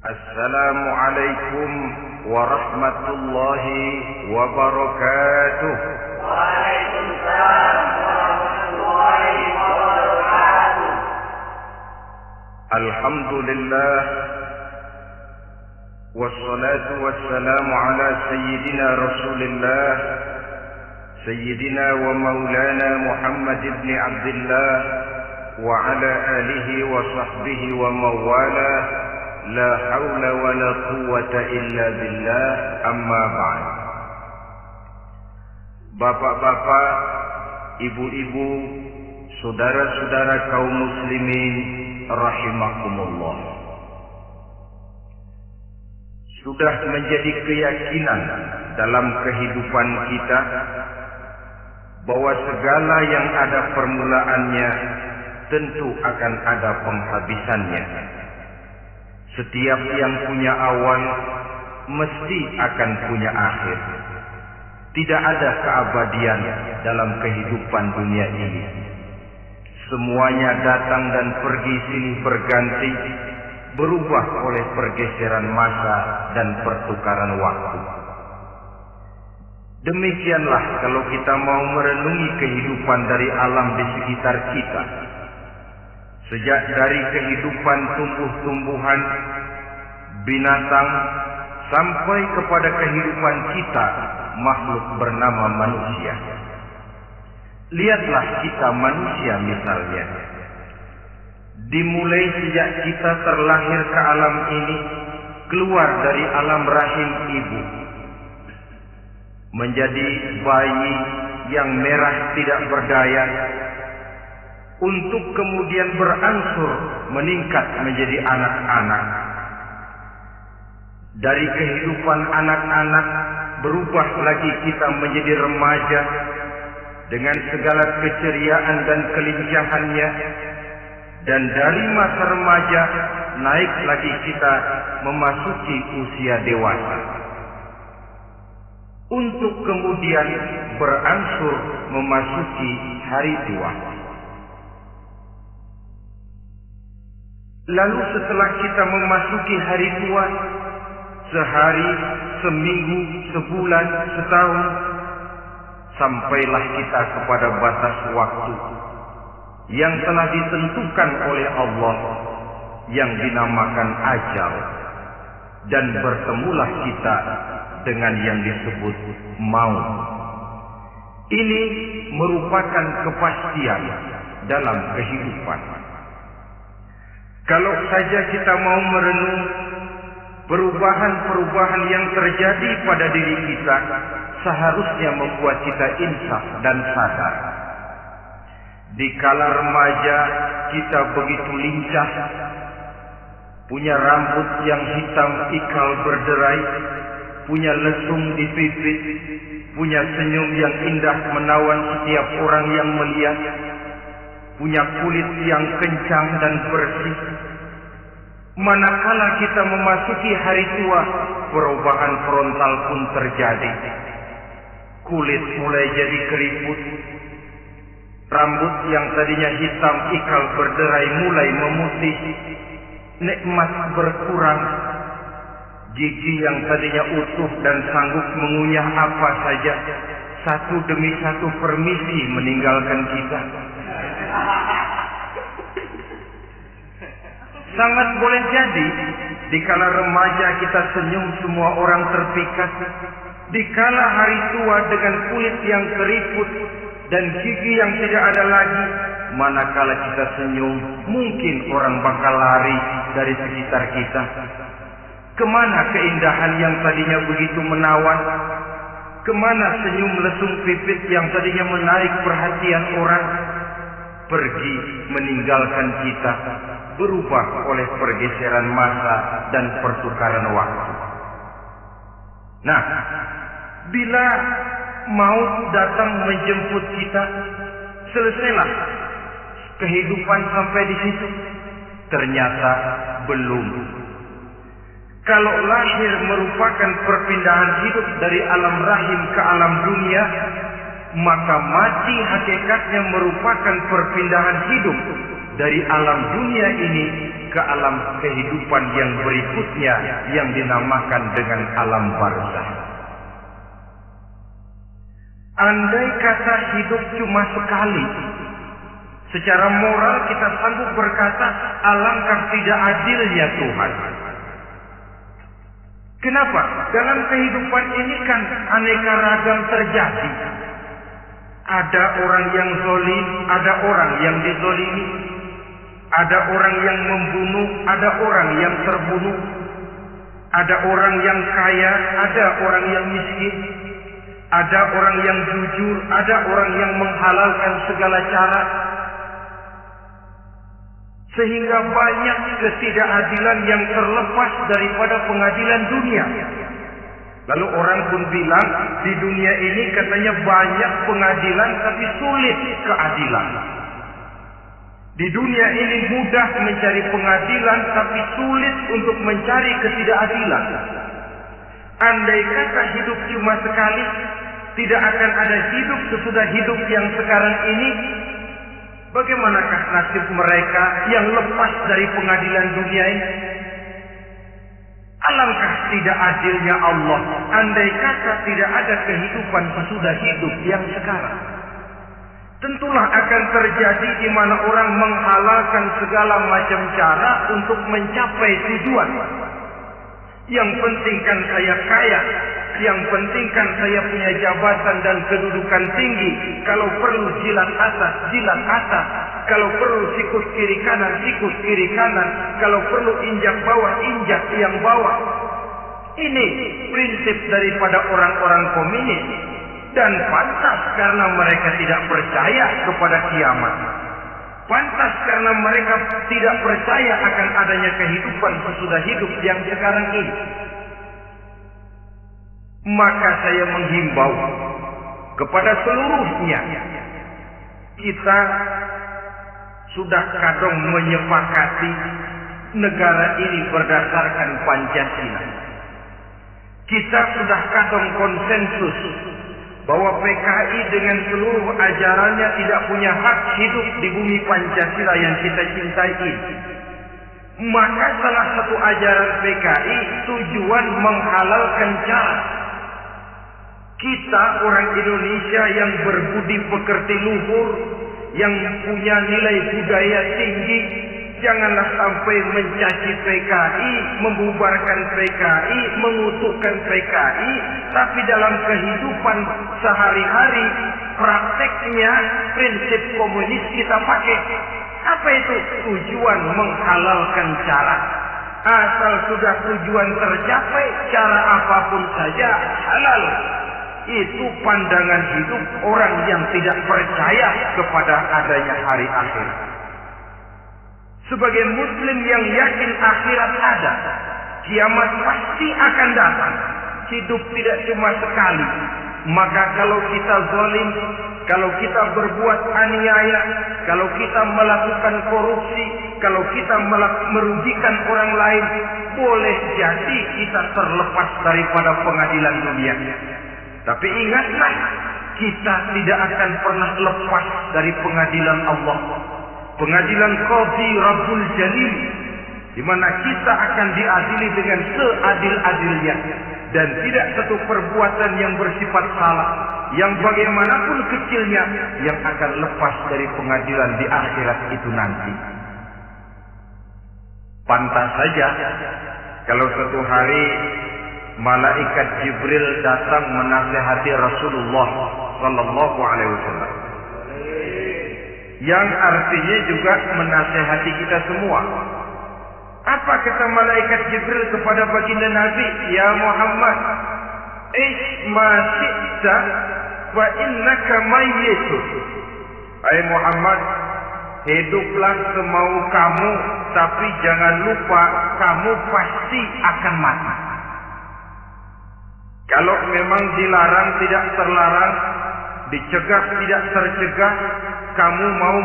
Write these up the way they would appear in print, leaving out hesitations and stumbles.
Assalamualaikum warahmatullahi wabarakatuh. Waalaikumsalam warahmatullahi wabarakatuh. Alhamdulillah wassalatu wassalamu ala sayyidina Rasulillah sayyidina wa maulana Muhammad ibn Abdullah wa ala alihi wa sahbihi wa mawala. La haula wa la quwwata illa billah, amma ba'd. Bapak-bapak, ibu-ibu, saudara-saudara kaum muslimin rahimakumullah. Sudah menjadi keyakinan dalam kehidupan kita bahwa segala yang ada permulaannya tentu akan ada penghabisannya. Setiap yang punya awal mesti akan punya akhir. Tidak ada keabadian dalam kehidupan dunia ini. Semuanya datang dan pergi silih berganti, berubah oleh pergeseran masa dan pertukaran waktu. Demikianlah kalau kita mau merenungi kehidupan dari alam di sekitar kita. Sejak dari kehidupan tumbuh-tumbuhan, binatang, sampai kepada kehidupan kita, makhluk bernama manusia. Lihatlah kita manusia misalnya. Dimulai sejak kita terlahir ke alam ini, keluar dari alam rahim ibu, menjadi bayi yang merah tidak berdaya, untuk kemudian berangsur meningkat menjadi anak-anak. Dari kehidupan anak-anak berubah lagi kita menjadi remaja dengan segala keceriaan dan kelincahannya, dan dari masa remaja naik lagi kita memasuki usia dewasa, untuk kemudian berangsur memasuki hari tua. Lalu setelah kita memasuki hari tua, sehari, seminggu, sebulan, setahun, sampailah kita kepada batas waktu yang telah ditentukan oleh Allah, yang dinamakan ajal, dan bertemulah kita dengan yang disebut maut. Ini merupakan kepastian dalam kehidupan. Kalau saja kita mau merenung perubahan-perubahan yang terjadi pada diri kita, seharusnya membuat kita insaf dan sadar. Di kala remaja kita begitu lincah, punya rambut yang hitam ikal berderai, punya lesung di pipi, punya senyum yang indah menawan setiap orang yang melihat, punya kulit yang kencang dan bersih. Manakala kita memasuki hari tua, perubahan frontal pun terjadi. Kulit mulai jadi keriput, rambut yang tadinya hitam ikal berderai mulai memutih, nikmat berkurang, gigi yang tadinya utuh dan sanggup mengunyah apa saja, satu demi satu permisi meninggalkan kita. Sangat boleh jadi dikala remaja kita senyum semua orang terpikat, dikala hari tua dengan kulit yang keriput dan gigi yang tidak ada lagi, manakala kita senyum mungkin orang bakal lari dari sekitar kita. Kemana keindahan yang tadinya begitu menawan? Kemana senyum lesung pipit yang tadinya menarik perhatian orang? Pergi meninggalkan kita, berubah oleh pergeseran masa dan pertukaran waktu. Nah, bila maut datang menjemput kita, selesailah kehidupan sampai di situ? Ternyata belum. Kalau lahir merupakan perpindahan hidup dari alam rahim ke alam dunia, maka mati hakikatnya merupakan perpindahan hidup dari alam dunia ini ke alam kehidupan yang berikutnya yang dinamakan dengan alam barzakh. Andai kata hidup cuma sekali, secara moral kita sanggup berkata, alangkah tidak adilnya Tuhan. Kenapa? Dalam kehidupan ini kan aneka ragam terjadi. Ada orang yang zalim, ada orang yang dizalimi. Ada orang yang membunuh, ada orang yang terbunuh. Ada orang yang kaya, ada orang yang miskin. Ada orang yang jujur, ada orang yang menghalalkan segala cara. Sehingga banyak ketidakadilan yang terlepas daripada pengadilan dunia. Lalu orang pun bilang, di dunia ini katanya banyak pengadilan tapi sulit keadilan. Di dunia ini mudah mencari pengadilan tapi sulit untuk mencari ketidakadilan. Andai kata hidup cuma sekali, tidak akan ada hidup sesudah hidup yang sekarang ini. Bagaimanakah nasib mereka yang lepas dari pengadilan dunia ini? Alangkah tidak adilnya Allah, andai kata tidak ada kehidupan sesudah hidup yang sekarang. Tentulah akan terjadi di mana orang menghalalkan segala macam cara untuk mencapai tujuan. Yang penting kan saya kaya, yang penting kan saya punya jabatan dan kedudukan tinggi. Kalau perlu jilat atas, jilat atas. Kalau perlu sikut kiri kanan, sikut kiri kanan. Kalau perlu injak bawah, injak yang bawah. Ini prinsip daripada orang-orang komunis. Dan pantas karena mereka tidak percaya kepada kiamat. Pantas karena mereka tidak percaya akan adanya kehidupan sesudah hidup yang sekarang ini. Maka saya menghimbau kepada seluruhnya, kita sudah kadang menyepakati negara ini berdasarkan Pancasila. Kita sudah kadang konsensus bahwa PKI dengan seluruh ajarannya tidak punya hak hidup di bumi Pancasila yang kita cintai ini. Maka salah satu ajaran PKI tujuan menghalalkan cara. Kita orang Indonesia yang berbudi pekerti luhur, yang punya nilai budaya tinggi, janganlah sampai mencaci PKI, membubarkan PKI, mengutukkan PKI, tapi dalam kehidupan sehari-hari prakteknya prinsip komunis kita pakai. Apa itu? Tujuan menghalalkan cara. Asal sudah tujuan tercapai, cara apapun saja halal. Itu pandangan hidup orang yang tidak percaya kepada adanya hari akhir. Sebagai muslim yang yakin akhirat ada, kiamat pasti akan datang. Hidup tidak cuma sekali. Maka kalau kita zalim, kalau kita berbuat aniaya, kalau kita melakukan korupsi, kalau kita merugikan orang lain, boleh jadi kita terlepas daripada pengadilan dunia. Tapi ingatlah, kita tidak akan pernah lepas dari pengadilan Allah. Pengadilan Qadhi Rabbul Jalil, di mana kita akan diadili dengan seadil-adilnya. Dan tidak satu perbuatan yang bersifat salah, yang bagaimanapun kecilnya, yang akan lepas dari pengadilan di akhirat itu nanti. Pantas saja kalau suatu hari malaikat Jibril datang menasihati Rasulullah sallallahu alaihi wasallam. Yang artinya juga menasihati kita semua. Apa kata malaikat Jibril kepada baginda Nabi? Ya Muhammad, ish ma syi'ta wa innaka mayyitun. Hai Muhammad, hiduplah semau kamu, tapi jangan lupa kamu pasti akan mati. Kalau memang dilarang tidak terlarang, dicegah tidak tercegah, kamu mau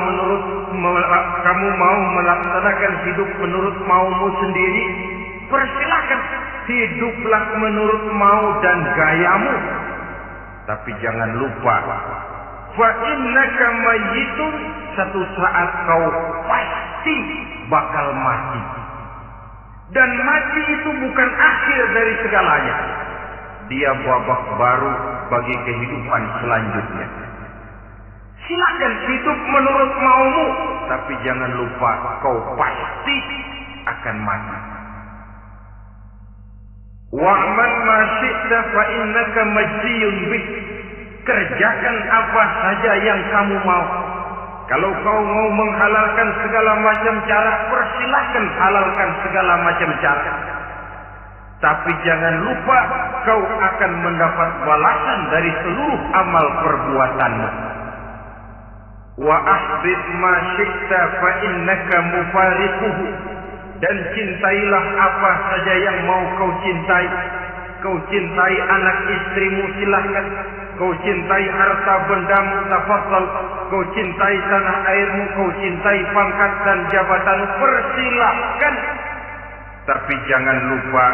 melaksanakan hidup menurut maumu sendiri, persilakan, hiduplah menurut mau dan gayamu. Tapi jangan lupa, fa innaka mayyitun, satu saat kau pasti bakal mati. Dan mati itu bukan akhir dari segalanya. Dia babak baru bagi kehidupan selanjutnya. Silakan hidup menurut maumu, tapi jangan lupa kau pasti akan mati. Wa'mal ma syi'ta fa innaka majziyun bih. Kerjakan apa saja yang kamu mau. Kalau kau mau menghalalkan segala macam cara, persilahkan halalkan segala macam cara. Tapi jangan lupa kau akan mendapat balasan dari seluruh amal perbuatanmu. Wa ahbib ma syi'ta fa innaka mufariquhu. Dan cintailah apa saja yang mau kau cintai. Kau cintai anak istrimu, silahkan. Kau cintai harta bendamu, tafadhal. Kau cintai tanah airmu, kau cintai pangkat dan jabatanmu, persilahkan. Tapi jangan lupa,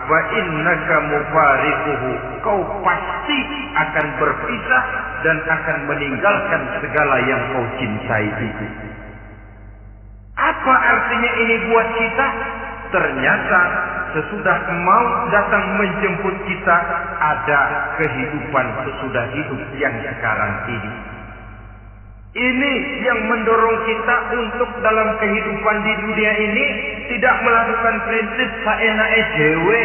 wa innaka mufariquhu. Kau pasti akan berpisah dan akan meninggalkan segala yang kau cintai itu. Apa artinya ini buat kita? Ternyata sesudah maut datang menjemput kita, ada kehidupan sesudah hidup yang sekarang ini. Ini yang mendorong kita untuk dalam kehidupan di dunia ini tidak melakukan prinsip saenake dhewe,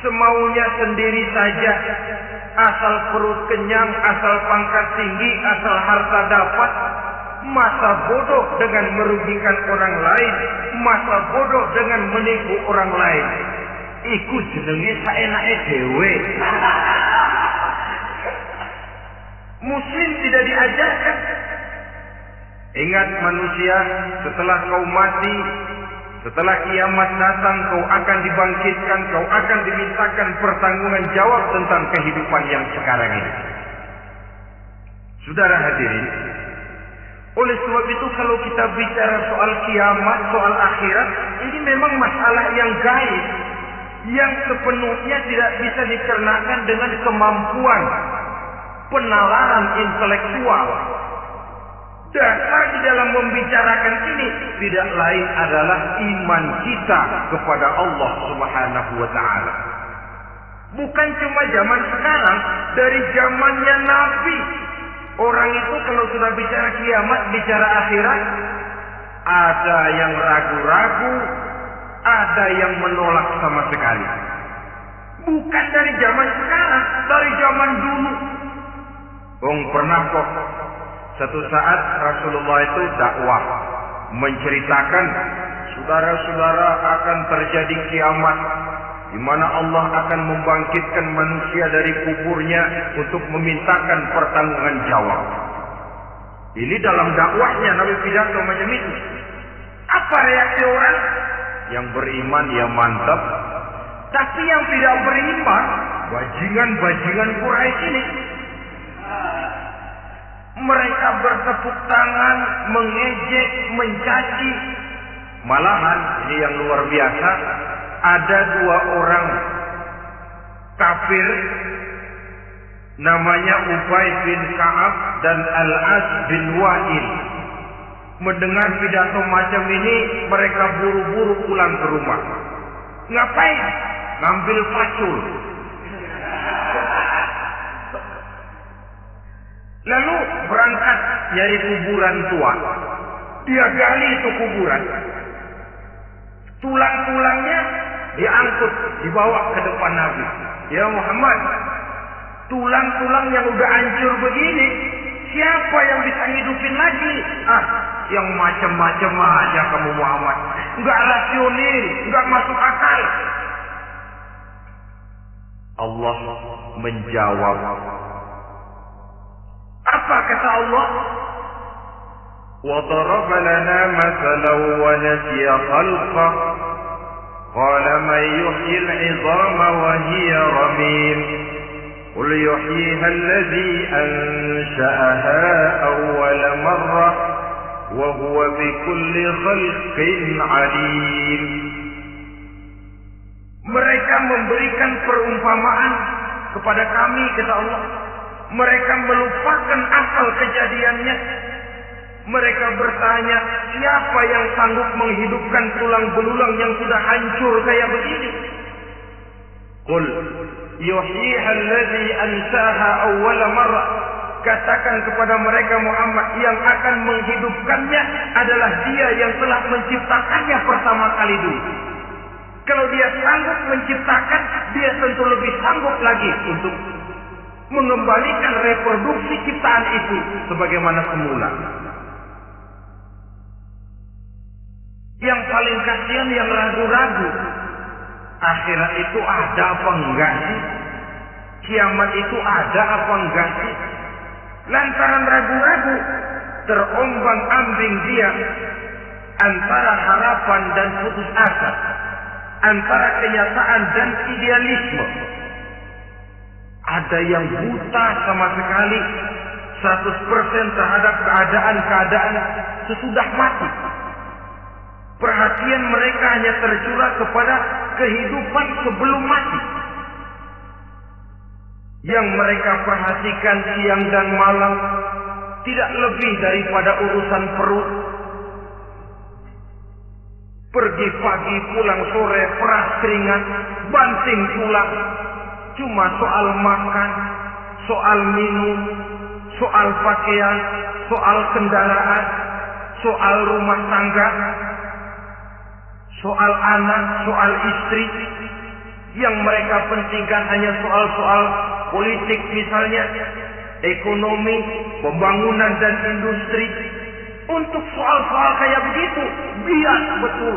semaunya sendiri saja, asal perut kenyang, asal pangkat tinggi, asal harta dapat. Masa bodoh dengan merugikan orang lain, masa bodoh dengan menipu orang lain. Iku jenenge saenake dhewe. Muslim tidak diajarkan. Ingat manusia, setelah kau mati, setelah kiamat datang, kau akan dibangkitkan, kau akan dimintakan pertanggungan jawab tentang kehidupan yang sekarang ini. Saudara hadirin, oleh sebab itu kalau kita bicara soal kiamat, soal akhirat, ini memang masalah yang gaib, yang sepenuhnya tidak bisa dicernakan dengan kemampuan penalaran intelektual. Dasar di dalam membicarakan ini tidak lain adalah iman kita kepada Allah Subhanahu wa taala. Bukan cuma zaman sekarang, dari zamannya Nabi. Orang itu kalau sudah bicara kiamat, bicara akhirat, ada yang ragu-ragu, ada yang menolak sama sekali. Bukan dari zaman sekarang, dari zaman dulu. Pernah kok satu saat Rasulullah itu dakwah menceritakan, saudara-saudara, akan terjadi kiamat di mana Allah akan membangkitkan manusia dari kuburnya untuk memintakan pertanggungan jawab. Ini dalam dakwahnya Nabi pidato macam itu. Apa reaksi orang? Yang beriman ya mantap, tapi yang tidak beriman, bajingan-bajingan Quraisy ini, mereka bertepuk tangan, mengejek, mencaci. Malahan ini yang luar biasa, ada dua orang kafir namanya Ubay bin Ka'ab dan Al-As bin Wa'il. Mendengar pidato macam ini, mereka buru-buru pulang ke rumah. Ngapain? Ngambil pacul. Lalu berangkat nyari kuburan tua. Dia gali itu kuburan. Tulang-tulangnya diangkut, dibawa ke depan Nabi. Ya Muhammad, tulang-tulang yang udah hancur begini, siapa yang bisa hidupin lagi? Yang macam-macam aja kamu Muhammad. Enggak rasional, enggak masuk akal. Allah menjawab. Apa kata Allah? وَضَرَبَ لَنَا مَثَلًا وَنَسِيَ خَلْقَهُ قَالَ مَنْ يُحْيِي الْعِظَامَ وَهِيَ رَمِيمٌ قُلْ يُحْيِيهَا الَّذِي أَنْشَأَهَا أَوَّلَ مَرَّةٍ وَهُوَ بِكُلِّ خَلْقٍ عَلِيمٌ. Mereka memberikan perumpamaan kepada kami, kata Allah. Mereka melupakan asal kejadiannya. Mereka bertanya, siapa yang sanggup menghidupkan tulang belulang yang sudah hancur kayak begini? Qul yuhyiha alladhi ansaha awwala marrah. Katakan kepada mereka Muhammad, yang akan menghidupkannya adalah Dia yang telah menciptakannya pertama kali dulu. Kalau Dia sanggup menciptakan, Dia tentu lebih sanggup lagi untuk mengembalikan reproduksi ciptaan itu sebagaimana semula. Yang paling kasihan yang ragu-ragu, akhirat itu ada apa enggak sih? Kiamat itu ada apa enggak sih? Lantaran ragu-ragu, terombang-ambing dia antara harapan dan putus asa, antara kenyataan dan idealisme. Ada yang buta sama sekali 100% terhadap keadaan-keadaan sesudah mati. Perhatian mereka hanya tercurah kepada kehidupan sebelum mati. Yang mereka perhatikan siang dan malam tidak lebih daripada urusan perut. Pergi pagi pulang sore, peras keringat, banting tulang. Cuma soal makan, soal minum, soal pakaian, soal kendaraan, soal rumah tangga, soal anak, soal istri. Yang mereka pentingkan hanya soal-soal politik misalnya, ekonomi, pembangunan dan industri. Untuk soal-soal kayak begitu, bias betul.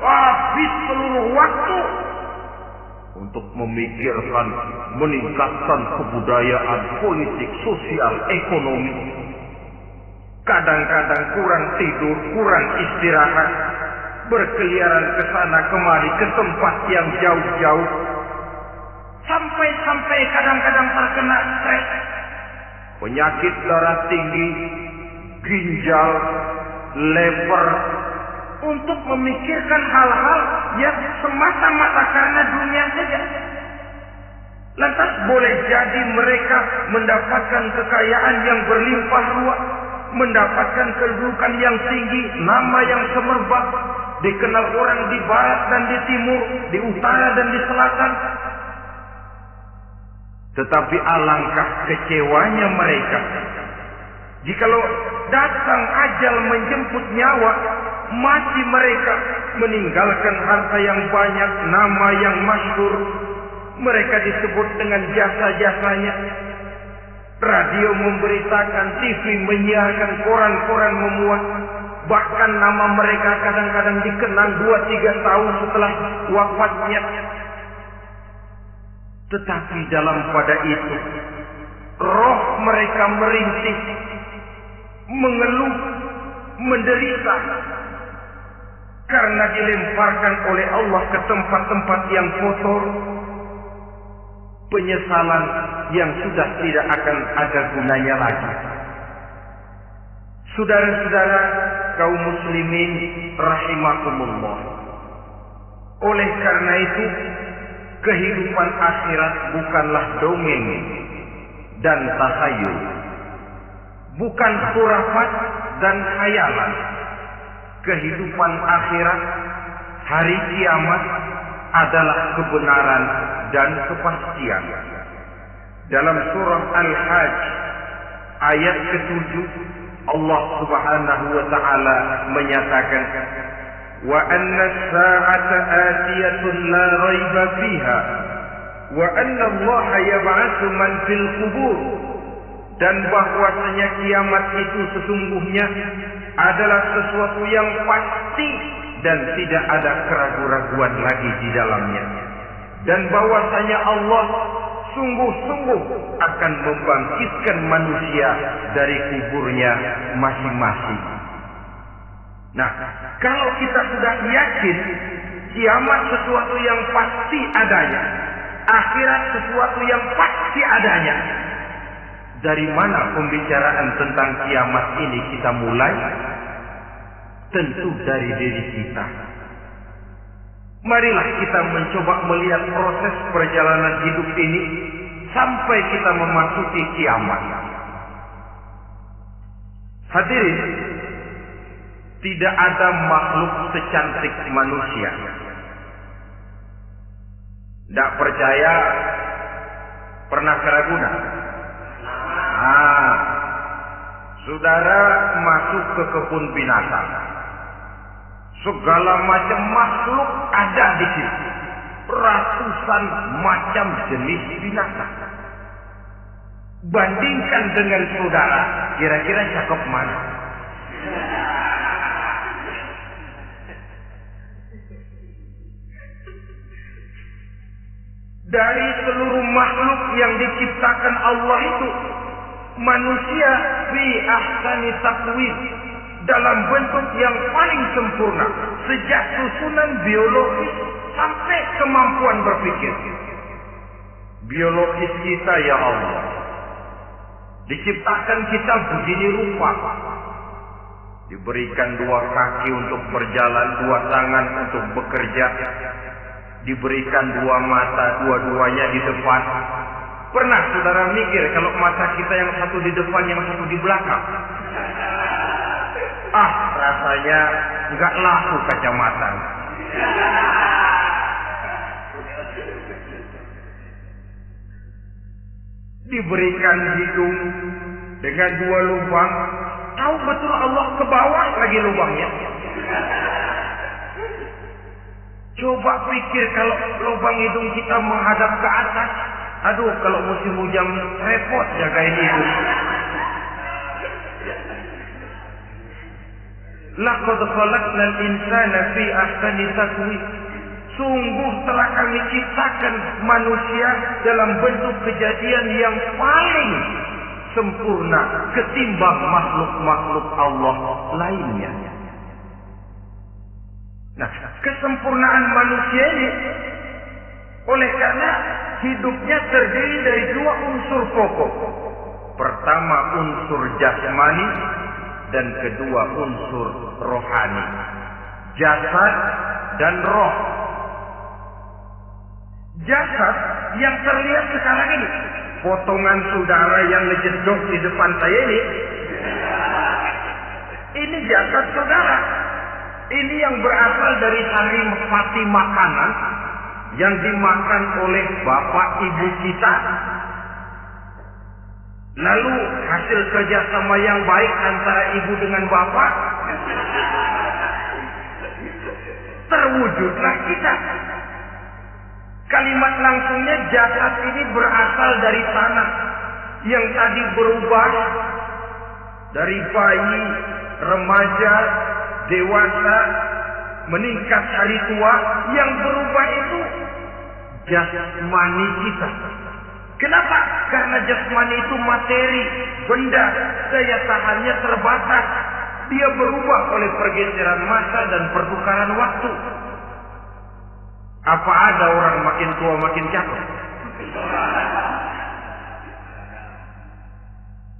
Habis seluruh waktu untuk memikirkan meningkatkan kebudayaan, politik, sosial, ekonomi. Kadang-kadang kurang tidur, kurang istirahat, berkeliaran ke sana kemari ke tempat yang jauh-jauh. Sampai kadang-kadang terkena stres, penyakit darah tinggi, ginjal, lever, untuk memikirkan hal-hal yang semata-mata karena dunia saja. Lantas boleh jadi mereka mendapatkan kekayaan yang berlimpah ruah, mendapatkan kedudukan yang tinggi, nama yang semerbak, dikenal orang di barat dan di timur, di utara dan di selatan. Tetapi alangkah kecewanya mereka jikalau datang ajal menjemput nyawa, mati mereka meninggalkan harta yang banyak, nama yang masyhur. Mereka disebut dengan jasa-jasanya. Radio memberitakan, TV menyiarkan, koran-koran memuat. Bahkan nama mereka kadang-kadang dikenang 2-3 tahun setelah wafatnya. Tetapi dalam pada itu, roh mereka merintih, mengeluh, menderita, karena dilemparkan oleh Allah ke tempat-tempat yang kotor. Penyesalan yang sudah tidak akan ada gunanya lagi. Saudara-saudara kaum muslimin rahimakumullah. Oleh karena itu, kehidupan akhirat bukanlah dongeng dan tahayul, bukan khurafat dan khayalan. Kehidupan akhirat, hari kiamat adalah kebenaran dan kepastian. Dalam surah Al-Hajj ayat ke-7, Allah Subhanahu wa taala menyatakan, wa anna as-sa'ata atiyatun la raiba fiha wa anna Allah yab'atsu man fil qubur. Dan bahwasanya kiamat itu sesungguhnya adalah sesuatu yang pasti dan tidak ada keraguan-raguan lagi di dalamnya. Dan bahwasanya Allah sungguh-sungguh akan membangkitkan manusia dari kuburnya masing-masing. Nah, kalau kita sudah yakin kiamat sesuatu yang pasti adanya, akhirat sesuatu yang pasti adanya, dari mana pembicaraan tentang kiamat ini kita mulai? Tentu dari diri kita. Marilah kita mencoba melihat proses perjalanan hidup ini sampai kita memasuki kiamat. Hadirin, tidak ada makhluk secantik manusia. Tidak percaya, pernah ke Ragunan? Saudara masuk ke kebun binatang. Segala macam makhluk ada di situ. Ratusan macam jenis binatang. Bandingkan dengan saudara, kira-kira cakep mana? Dari seluruh makhluk yang diciptakan Allah itu, manusia fi ahsani taqwim, dalam bentuk yang paling sempurna, sejak susunan biologis sampai kemampuan berpikir. Biologis kita ya Allah, diciptakan kita begini rupa. Diberikan 2 kaki untuk berjalan, 2 tangan untuk bekerja. Diberikan 2 mata, dua-duanya di depan. Pernah saudara mikir kalau mata kita yang satu di depan, yang satu di belakang? Rasanya nggak laku kacamata. Diberikan hidung dengan 2 lubang. Tahu betul Allah ke bawah lagi lubangnya. Coba pikir kalau lubang hidung kita menghadap ke atas. Aduh, kalau musim hujan repot jagain hidung. Laqad khalaqnal insana fi ahsani taqwim. Sungguh telah kami ciptakan manusia dalam bentuk kejadian yang paling sempurna ketimbang makhluk-makhluk Allah lainnya. Nah, kesempurnaan manusia ini oleh karena hidupnya terdiri dari 2 unsur pokok. Pertama unsur jasmani dan kedua unsur rohani. Jasad dan roh. Jasad yang terlihat sekarang ini, potongan saudara yang ngejedok di depan saya ini jasad saudara. Ini yang berasal dari saripati makanan yang dimakan oleh bapak ibu kita. Lalu hasil kerjasama yang baik antara ibu dengan bapak, terwujudlah kita. Kalimat langsungnya jasad ini berasal dari tanah yang tadi berubah dari bayi, remaja, dewasa, meningkat hari tua. Yang berubah itu jasmani kita. Kenapa? Karena jasmani itu materi, benda, daya tahannya terbatas. Dia berubah oleh pergeseran masa dan pertukaran waktu. Apa ada orang makin tua makin cakep?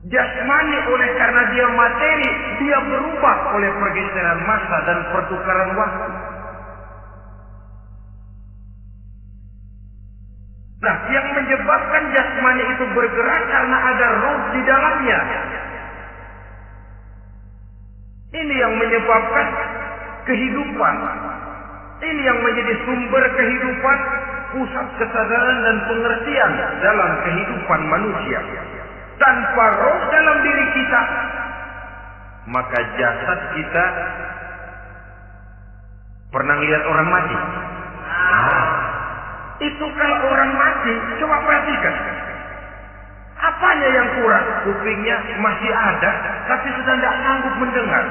Jasmani oleh karena dia materi, dia berubah oleh pergeseran masa dan pertukaran waktu. Nah, yang menyebabkan jasmani itu bergerak karena ada roh di dalamnya. Ini yang menyebabkan kehidupan. Ini yang menjadi sumber kehidupan, pusat kesadaran dan pengertian dalam kehidupan manusia. Tanpa roh dalam diri kita, maka jasad kita pernah lihat orang mati. Itu kalau orang mati, coba perhatikan. Apanya yang kurang? Kupingnya masih ada, tapi sudah tidak sanggup mendengar.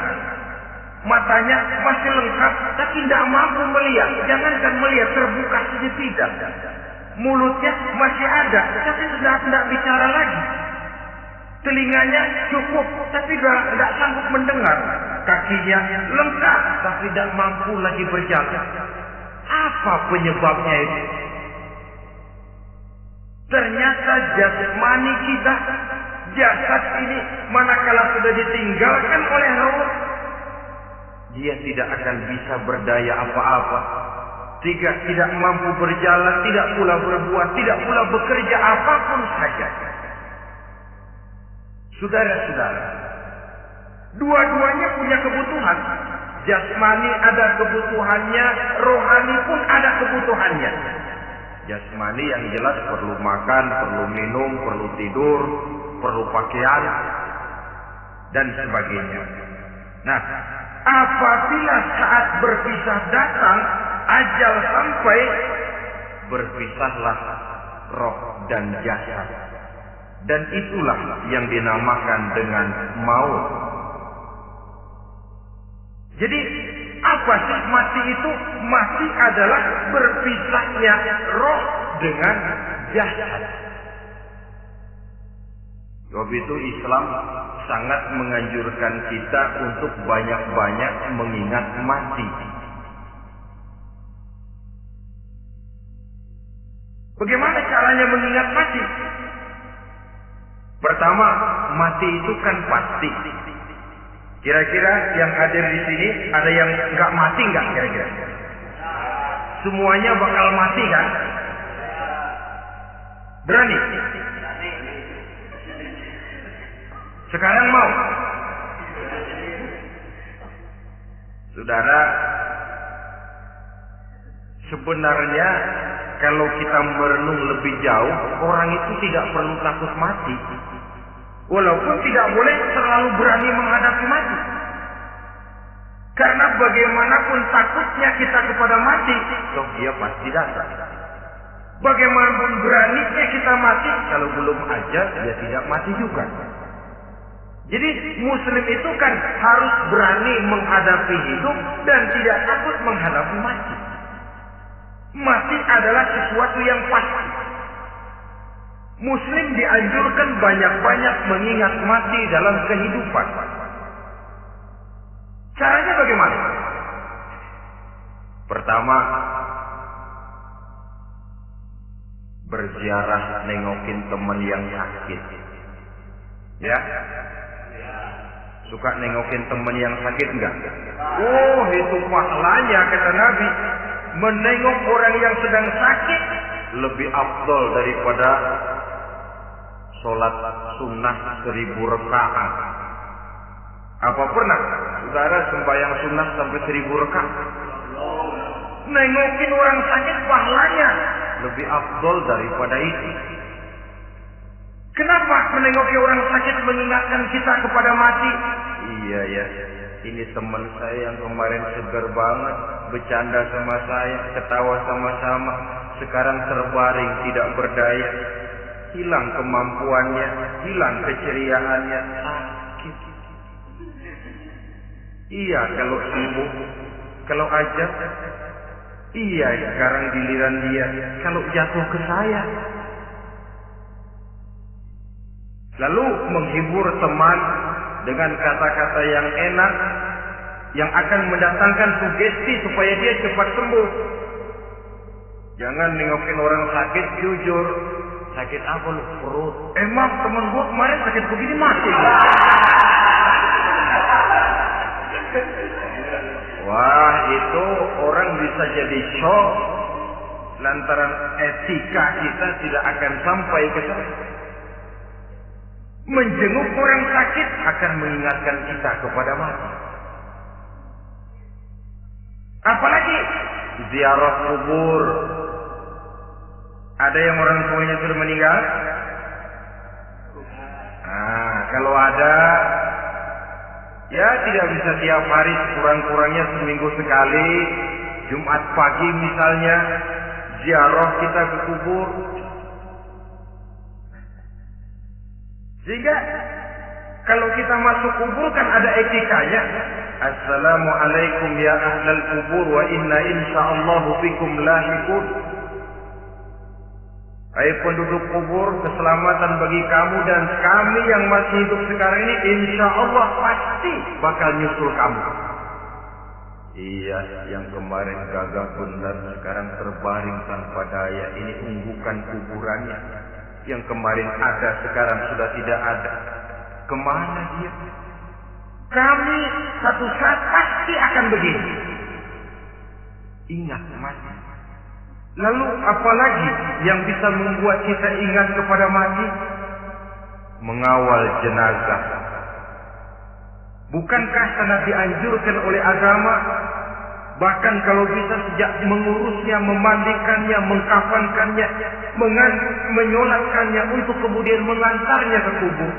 Matanya masih lengkap, tapi tidak mampu melihat. Jangankan melihat, terbuka saja tidak. Mulutnya masih ada, tapi sudah tidak bicara lagi. Telinganya cukup, tapi sudah tidak sanggup mendengar. Kakinya lengkap, tapi tidak mampu lagi berjalan. Apa penyebabnya itu? Ternyata jasmani kita, jasad ini, manakala sudah ditinggalkan oleh roh, dia tidak akan bisa berdaya apa-apa. Tidak mampu berjalan, tidak pula berbuat, tidak pula bekerja apapun saja. Saudara-saudara, dua-duanya punya kebutuhan. Jasmani ada kebutuhannya, rohani pun ada kebutuhannya. Jasmani yang jelas perlu makan, perlu minum, perlu tidur, perlu pakaian, dan sebagainya. Nah, apabila saat berpisah datang, ajal sampai, berpisahlah roh dan jasad. Dan itulah yang dinamakan dengan maut. Jadi apa sih mati itu? Mati adalah berpisahnya roh dengan jasad. Sebab itu Islam sangat menganjurkan kita untuk banyak-banyak mengingat mati. Bagaimana caranya mengingat mati? Pertama, mati itu kan pasti. Kira-kira yang hadir di sini ada yang nggak mati nggak kira-kira? Semuanya bakal mati kan? Berani? Sekarang mau? Saudara, sebenarnya kalau kita merenung lebih jauh, orang itu tidak perlu takut mati. Walaupun tidak boleh terlalu berani menghadapi mati. Karena bagaimanapun takutnya kita kepada mati, toh dia pasti datang. Bagaimanapun beraninya kita mati, kalau belum ajal dia tidak mati juga. Jadi Muslim itu kan harus berani menghadapi hidup dan tidak takut menghadapi mati. Mati adalah sesuatu yang pasti. Muslim dianjurkan banyak-banyak mengingat mati dalam kehidupan. Caranya bagaimana? Pertama, berziarah nengokin teman yang sakit. Ya? Suka nengokin teman yang sakit enggak? Oh, itu pahalanya kata Nabi. Menengok orang yang sedang sakit lebih afdol daripada sholat sunnah 1000 rakaat. Apa pernah saudara sembahyang sunnah sampai 1000 rakaat? Nengokin orang sakit pahalanya lebih afdol daripada itu. Kenapa menengoki orang sakit mengingatkan kita kepada mati? Iya ya, ini teman saya yang kemarin segar banget, bercanda sama saya, ketawa sama-sama, sekarang terbaring tidak berdaya, hilang kemampuannya, hilang keceriaannya, sakit. Iya kalau sembuh, kalau ajal, iya sekarang giliran dia, kalau jatuh ke saya. Lalu menghibur teman dengan kata-kata yang enak, yang akan mendatangkan sugesti supaya dia cepat sembuh. Jangan nengokin orang sakit, jujur. Sakit apa lu? Perut. Emang temen gua kemarin sakit begini mati. Wah, itu orang bisa jadi shock lantaran etika kita tidak akan sampai ke sana. Menjenguk orang sakit akan mengingatkan kita kepada mati. Apalagi ziarah kubur. Ada yang orang tuanya sudah meninggal? Nah, kalau ada, ya tidak bisa tiap hari, kurang-kurangnya seminggu sekali. Jumat pagi misalnya, ziarah kita ke kubur. Sehingga kalau kita masuk kubur kan ada etikanya. Assalamualaikum ya ahlal kubur wa inna insyaallahu bikum lahiqun. Hai penduduk kubur, keselamatan bagi kamu dan kami yang masih hidup sekarang ini insyaallah pasti bakal nyusul kamu. Iya, yang kemarin gagah benar sekarang terbaring tanpa daya. Ini unggukan kuburannya. Yang kemarin ada sekarang sudah tidak ada. Kemana dia? Kami satu saat pasti akan begini. Ingat mati. Lalu apalagi yang bisa membuat kita ingat kepada mati? Mengawal jenazah. Bukankah sangat dianjurkan oleh agama? Bahkan kalau bisa sejak mengurusnya, memandikannya, mengkafankannya, menyolatkannya untuk kemudian mengantarnya ke kubur.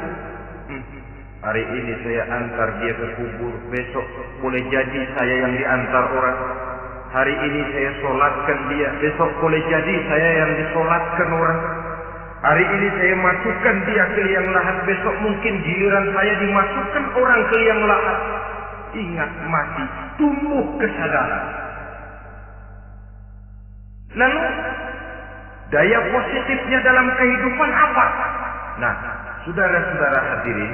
Hari ini saya antar dia ke kubur, besok boleh jadi saya yang diantar orang. Hari ini saya solatkan dia, besok boleh jadi saya yang disolatkan orang. Hari ini saya masukkan dia ke liang lahat, besok mungkin giliran saya dimasukkan orang ke liang lahat. Ingat mati, tumbuh kesadaran. Lalu daya positifnya dalam kehidupan apa? Nah, saudara-saudara hadirin,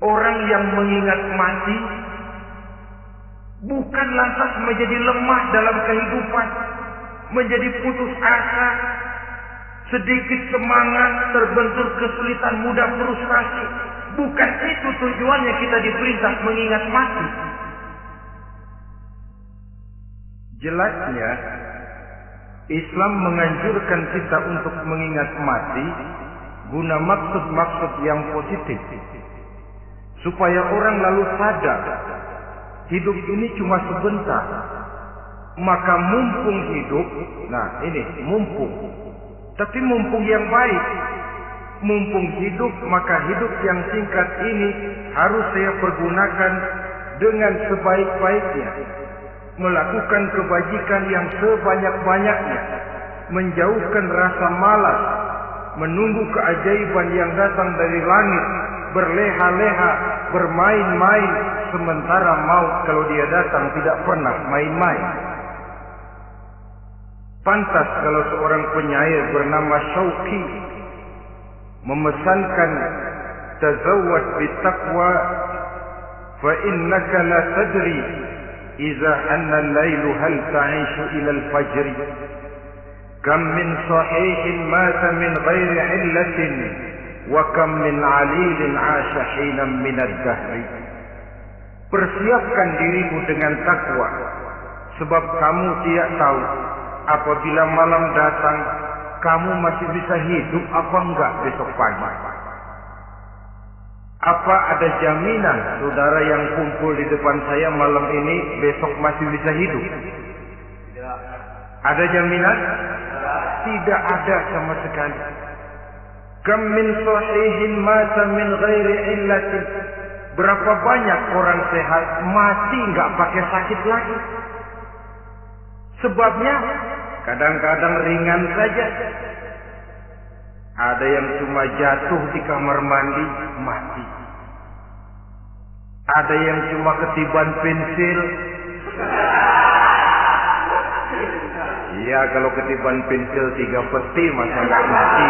orang yang mengingat mati bukan lantas menjadi lemah dalam kehidupan, menjadi putus asa, sedikit semangat, terbentur kesulitan, mudah frustasi. Bukan itu tujuannya kita diperintah mengingat mati. Jelasnya Islam menganjurkan kita untuk mengingat mati guna maksud-maksud yang positif, supaya orang lalu sadar hidup ini cuma sebentar. Maka mumpung hidup, nah ini mumpung, tapi mumpung yang baik. Mumpung hidup, maka hidup yang singkat ini harus saya pergunakan dengan sebaik-baiknya, melakukan kebajikan yang sebanyak-banyaknya, menjauhkan rasa malas, menunggu keajaiban yang datang dari langit, berleha-leha, bermain-main, sementara maut kalau dia datang tidak pernah main-main. Pantas kalau seorang penyair bernama Syauqi memesankan, tazawwad bitaqwa fa innaka la tadri idza anna al-lailu hal ta'ishu ila al-fajr kam min sahihin mata min ghairi illatin wa kam min 'alilin 'asha hinan min ad-dahr. Persiapkan dirimu dengan takwa, sebab kamu tidak tahu apabila malam datang kamu masih bisa hidup apa enggak besok pagi. Apa ada jaminan saudara yang kumpul di depan saya malam ini besok masih bisa hidup? Ada jaminan? Tidak ada sama sekali. Kam min sahihin mata min ghairi illatin. Berapa banyak orang sehat mati enggak pakai sakit lagi. Sebabnya kadang-kadang ringan saja. Ada yang cuma jatuh di kamar mandi, mati. Ada yang cuma ketiban pensil. Iya, kalau ketiban pensil 3 peti masa nggak mati.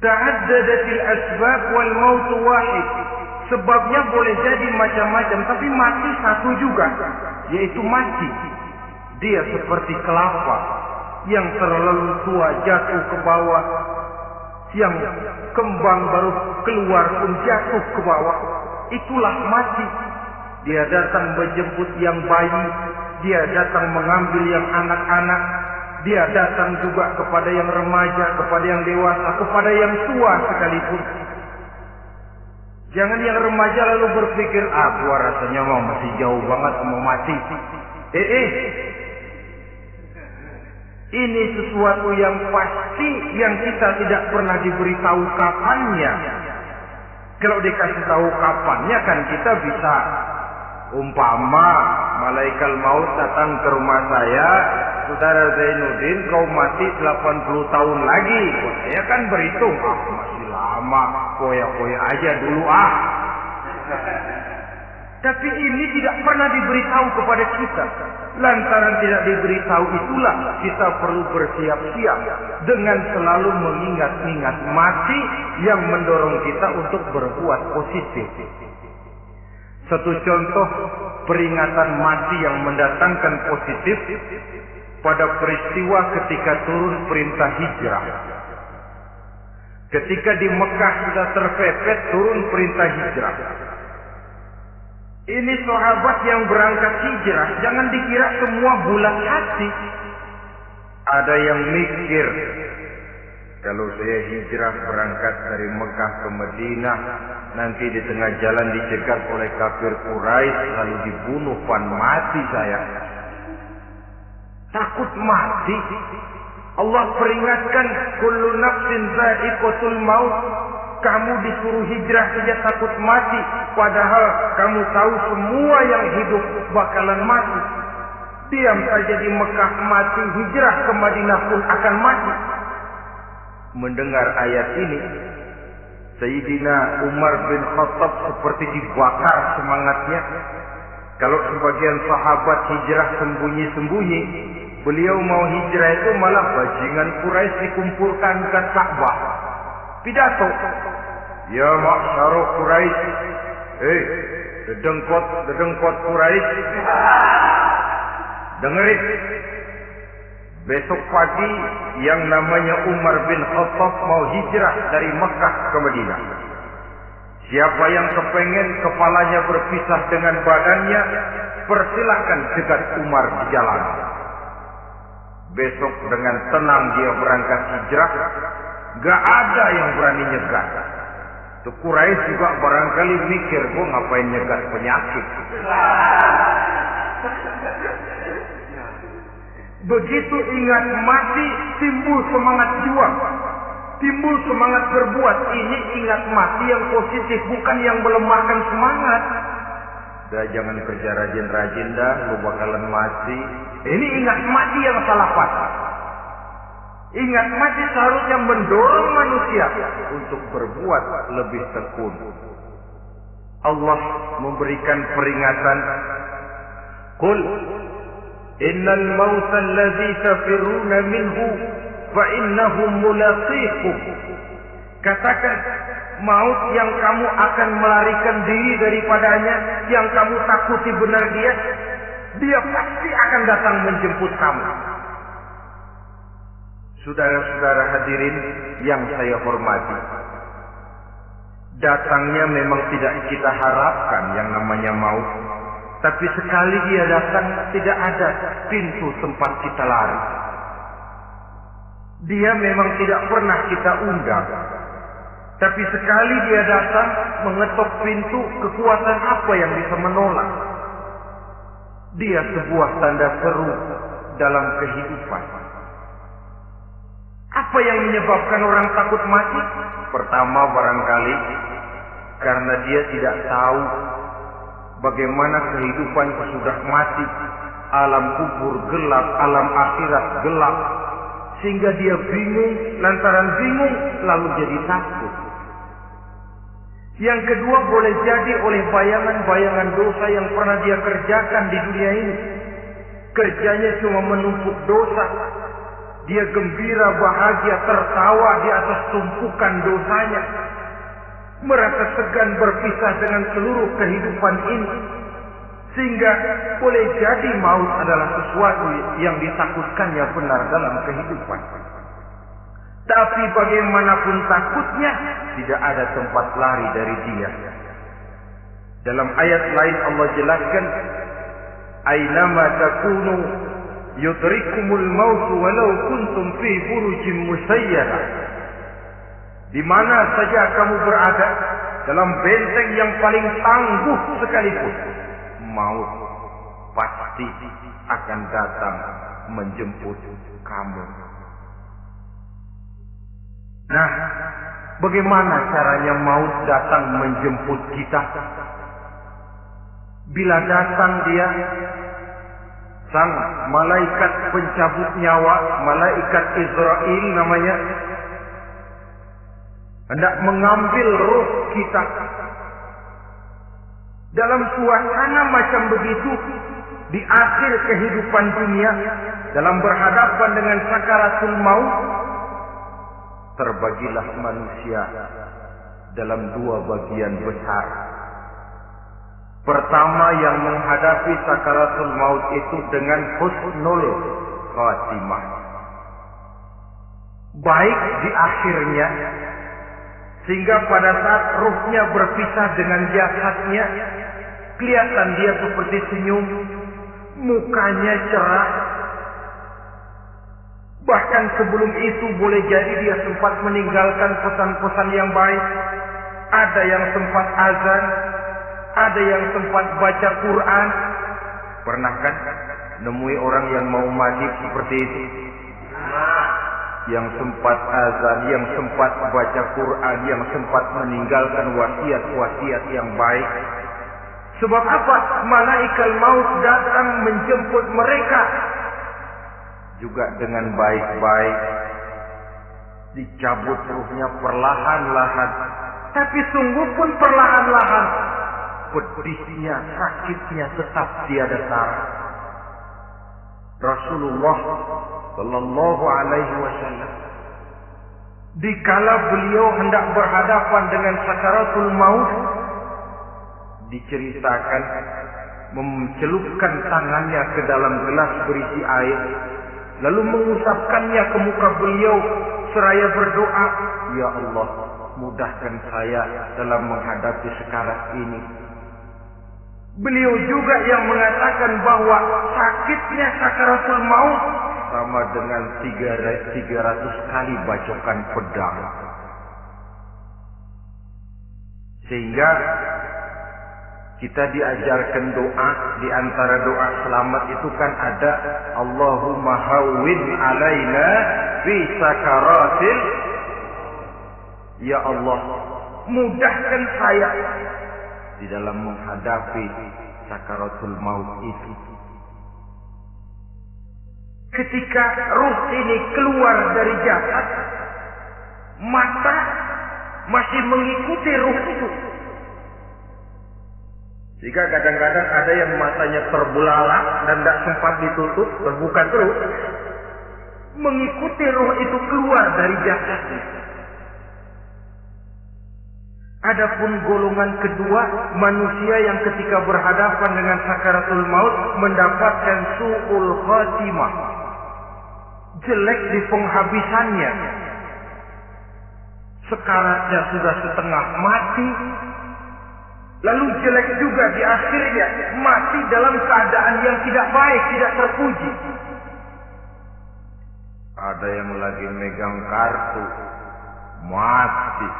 Ta'addadatil asbab wal maut wahid. Sebabnya boleh jadi macam-macam, tapi mati satu juga, yaitu mati. Dia seperti kelapa yang terlalu tua jatuh ke bawah, yang kembang baru keluar pun jatuh ke bawah. Itulah mati. Dia datang menjemput yang bayi, dia datang mengambil yang anak-anak, dia datang juga kepada yang remaja, kepada yang dewasa, kepada yang tua sekalipun. Jangan yang remaja lalu berpikir, gua rasanya mau masih jauh banget mau mati. Ini sesuatu yang pasti yang kita tidak pernah diberitahu kapannya. Kalau dikasih tahu kapannya kan kita bisa, umpama malaikat maut datang ke rumah saya, saudara Zainuddin kau mati 80 tahun lagi. Saya kan berhitung, masih lama, koya-koya aja dulu Tapi ini tidak pernah diberitahu kepada kita. Lantaran tidak diberitahu itulah kita perlu bersiap-siap dengan selalu mengingat-ingat mati yang mendorong kita untuk berbuat positif. Satu contoh peringatan mati yang mendatangkan positif pada peristiwa ketika turun perintah hijrah. Ketika di Mekah sudah terpepet turun perintah hijrah. Ini sahabat yang berangkat hijrah, jangan dikira semua bulat hati. Ada yang mikir, Kalau saya hijrah berangkat dari Mekah ke Madinah, nanti di tengah jalan dicegat oleh kafir Quraisy lalu dibunuh, mati saya. Takut mati. Allah peringatkan, kullu nafsin dha'iqatul maut. Kamu disuruh hijrah saja takut mati, padahal kamu tahu semua yang hidup bakalan mati. Diam saja di Mekah mati, hijrah ke Madinah pun akan mati. Mendengar ayat ini, Sayyidina Umar bin Khattab seperti dibakar semangatnya. Kalau sebagian sahabat hijrah sembunyi-sembunyi, beliau mau hijrah itu malah bajingan Quraisy dikumpulkan ke Ka'bah. Pidato, ya ma'syara Quraisy, dedengkot Quraisy, dengerin. Besok pagi yang namanya Umar bin Khattab mau hijrah dari Mekah ke Madinah. Siapa yang kepengen kepalanya berpisah dengan badannya, persilahkan cegat Umar di jalan. Besok dengan tenang dia berangkat hijrah, gak ada yang berani nyegat. Tuh Quraisy juga barangkali mikir, gua ngapain nyegat penyakit. Begitu ingat mati, timbul semangat juang, timbul semangat berbuat. Ini ingat mati yang positif, bukan yang melemahkan semangat. Dah jangan kerja rajin-rajin dah, lu bakalan mati. Ini ingat mati yang salah patah. Ingat mati seharusnya mendorong manusia untuk berbuat lebih tekun. Allah memberikan peringatan, Qul innal mauta alladhi tafirruna minhu fa innahu mulaqikum. Katakan, maut yang kamu akan melarikan diri daripadanya, yang kamu takuti benar dia pasti akan datang menjemput kamu. Saudara-saudara hadirin yang saya hormati, datangnya memang tidak kita harapkan yang namanya maut. Tapi sekali dia datang, tidak ada pintu tempat kita lari. Dia memang tidak pernah kita undang. Tapi sekali dia datang, mengetok pintu, kekuatan apa yang bisa menolak? Dia sebuah tanda seru dalam kehidupan. Apa yang menyebabkan orang takut mati? Pertama barangkali karena dia tidak tahu bagaimana kehidupan sesudah mati. Alam kubur gelap, alam akhirat gelap. Sehingga dia bingung, lantaran bingung lalu jadi takut. Yang kedua boleh jadi oleh bayangan-bayangan dosa yang pernah dia kerjakan di dunia ini. Kerjanya cuma menumpuk dosa. Dia gembira, bahagia, tertawa di atas tumpukan dosanya. Merasa segan berpisah dengan seluruh kehidupan ini. Sehingga boleh jadi maut adalah sesuatu yang ditakutkannya benar dalam kehidupan. Tapi bagaimanapun takutnya, tidak ada tempat lari dari dia. Dalam ayat lain Allah jelaskan, Aynama takunu yudrikumul mautu walau kuntum fi burujin musayyadah. Di mana saja kamu berada, dalam benteng yang paling tangguh sekalipun, maut pasti akan datang menjemput kamu. Nah, bagaimana caranya maut datang menjemput kita? Bila datang dia, sang malaikat pencabut nyawa, malaikat Israel namanya, hendak mengambil roh kita. Dalam suasana macam begitu, di akhir kehidupan dunia, dalam berhadapan dengan sakaratul maut, terbagilah manusia dalam dua bagian besar. Pertama, yang menghadapi sakaratul maut itu dengan husnul khatimah, baik di akhirnya, sehingga pada saat ruhnya berpisah dengan jasadnya, kelihatan dia seperti senyum, mukanya cerah. Bahkan sebelum itu boleh jadi dia sempat meninggalkan pesan-pesan yang baik. Ada yang sempat azan, ada yang sempat baca Quran. Pernah kan nemui orang yang mau maghrib seperti itu? Yang sempat azan, yang sempat baca Quran, yang sempat meninggalkan wasiat-wasiat yang baik. Sebab apa? Malaikat maut datang menjemput mereka juga dengan baik-baik. Dicabut ruhnya perlahan-lahan. Tapi sungguh pun perlahan-lahan. Pedihnya, sakitnya tetap tiada tara. Rasulullah Sallallahu Alaihi Wasallam, dikala beliau hendak berhadapan dengan sakaratul maut, diceritakan mencelupkan tangannya ke dalam gelas berisi air, lalu mengusapkannya ke muka beliau seraya berdoa, "Ya Allah, mudahkan saya dalam menghadapi sekarat ini." Beliau juga yang mengatakan bahwa sakitnya sakaratul maut sama dengan 300 kali bacokan pedang. Sehingga kita diajarkan doa, di antara doa selamat itu kan ada Allahumma hawwin alaina fi sakaratil. Ya Allah, mudahkan saya di dalam menghadapi sakaratul maut itu. Ketika ruh ini keluar dari jasad, mata masih mengikuti ruh itu. Jika kadang-kadang ada yang matanya terbelalak dan tidak sempat ditutup, terbuka terus, mengikuti ruh itu keluar dari jasadnya. Adapun golongan kedua, manusia yang ketika berhadapan dengan sakaratul maut mendapatkan su'ul khatimah, jelek di penghabisannya. Sekaratnya sudah setengah mati, lalu jelek juga di akhirnya, mati dalam keadaan yang tidak baik, tidak terpuji. Ada yang lagi megang kartu, mati.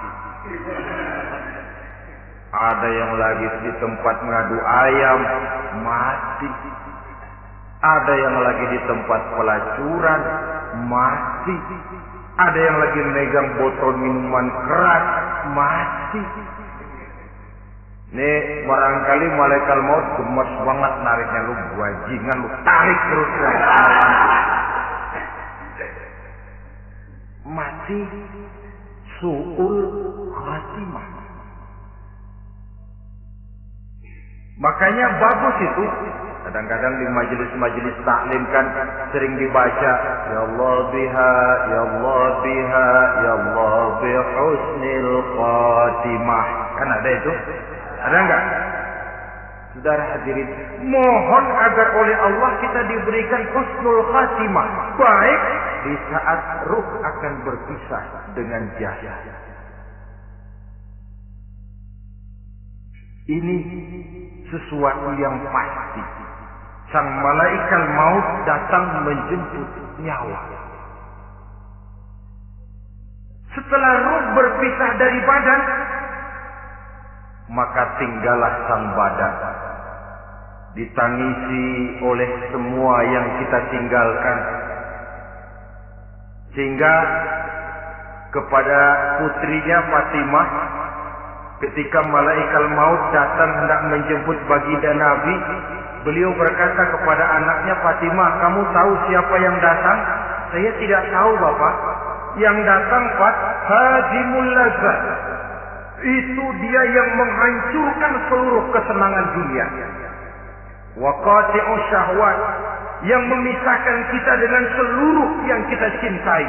Ada yang lagi di tempat ngadu ayam, mati. Ada yang lagi di tempat pelacuran, mati. Ada yang lagi megang botol minuman keras, mati. Nih barangkali malaikat maut gemes banget nariknya, lu bajingan, lu tarik terus. Mati su'ul khatimah. Makanya bagus itu. Kadang-kadang di majelis-majelis taklim kan sering dibaca, Ya Allah biha, Ya Allah biha, Ya Allah bi husnil khatimah. Kan ada itu? Ada enggak? Saudara hadirin, mohon agar oleh Allah kita diberikan husnul khatimah, baik di saat ruh akan berpisah dengan jasad. Ini sesuatu yang pasti. Sang malaikat maut datang menjemput nyawa. Setelah ruh berpisah dari badan, maka tinggallah sang badan, ditangisi oleh semua yang kita tinggalkan. Sehingga kepada putrinya Fatimah, ketika malaikat maut datang hendak menjemput baginda Nabi, beliau berkata kepada anaknya, Fatimah, kamu tahu siapa yang datang? Saya tidak tahu, Bapak. Yang datang hadimul lazat. Itu dia yang menghancurkan seluruh kesenangan dunia. Wa qati'us syahwat, yang memisahkan kita dengan seluruh yang kita cintai.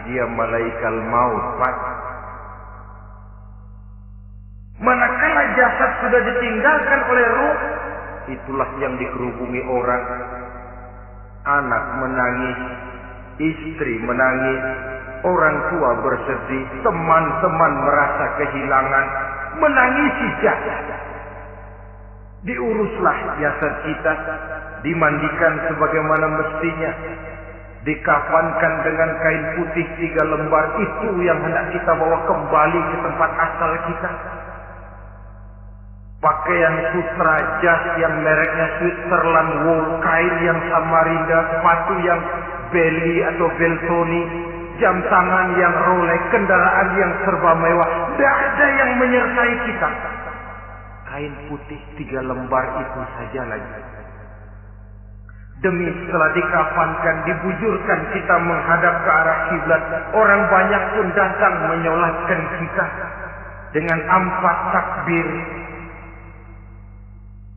Dia malaikat maut, Pak. Manakala jasad sudah ditinggalkan oleh ruh, itulah yang dikerubungi orang. Anak menangis, istri menangis, orang tua bersedih, teman-teman merasa kehilangan, menangisi jasad. Diuruslah jasad kita, dimandikan sebagaimana mestinya, dikafankan dengan kain putih 3 lembar, itu yang hendak kita bawa kembali ke tempat asal kita. Pakaian sutra jas yang mereknya Switzerland wool, kain yang Samarinda, sepatu yang Belly atau Beltoni, jam tangan yang Rolex, kendaraan yang serba mewah, tidak ada yang menyertai kita. Kain putih 3 lembar itu saja lagi. Demi setelah dikafankan, dibujurkan kita menghadap ke arah kiblat, orang banyak pun datang menyolatkan kita dengan 4 takbir,